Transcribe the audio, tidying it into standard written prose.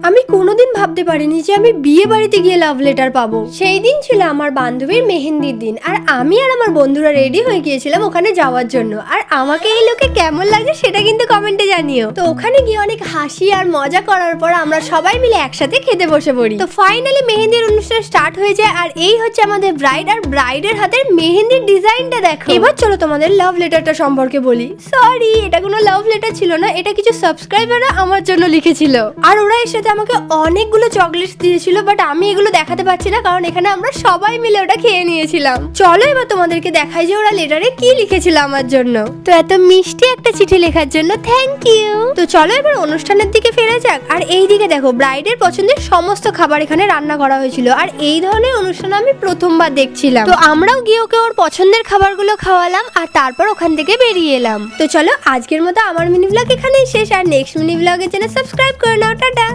আমি কোনোদিন ভাবতে পারিনি যে আমি বিয়ে বাড়িতে গিয়ে লাভ লেটার পাবো। সেই দিন ছিল আমার বান্ধবীর মেহেন্দির দিন, আর আমি আর আমার বন্ধুরা রেডি হয়ে গিয়েছিলাম ওখানে যাওয়ার জন্য। আর আমাকে এই লোকে কেমন লাগছে সেটা কিন্তু কমেন্টে জানিও। তো ওখানে গিয়ে অনেক হাসি আর মজা করার পর আমরা সবাই মিলে একসাথে খেতে বসে পড়ি। তো ফাইনালি মেহেন্দির অনুষ্ঠান স্টার্ট হয়ে যায়, আর এই হচ্ছে আমাদের ব্রাইড, আর ব্রাইডের হাতের মেহেন্দির ডিজাইনটা দেখো। এবার চলো তোমাদের লাভ লেটারটা সম্পর্কে বলি। সরি, এটা কোনো লাভ লেটার ছিল না, এটা কিছু সাবস্ক্রাইবাররা আমার জন্য লিখেছিল। আর ওরা এর সাথে আমাকে অনেকগুলো চকলেটস দিয়েছিল, বাট আমি এগুলো দেখাতে পারছি না কারণ এখানে আমরা সবাই মিলে ওটা খেয়ে নিয়েছিলাম। চলো এবার তোমাদেরকে দেখাই যে ওরা লেটারে কি লিখেছিল আমার জন্য। তো এত মিষ্টি একটা চিঠি লেখার জন্য থ্যাংক ইউ। তো চলো এবার অনুষ্ঠানের দিকে ফেরা যাক। আর এই দিকে দেখো ব্রাইডের পছন্দের সমস্ত খাবার এখানে রান্না করা হয়েছিল, আর এই ধরনের অনুষ্ঠান আমি প্রথমবার দেখছিলাম। তো আমরাও গিয়ে ওকে ওর পছন্দের খাবারগুলো খাওয়ালাম, আর তারপর ওখান থেকে বেরিয়ে এলাম। তো চলো আজকের মতো আমার মিনি ব্লগ এখানেই শেষ, আর নেক্সট মিনি ব্লগের জন্য সাবস্ক্রাইব করে নাও। টাটা।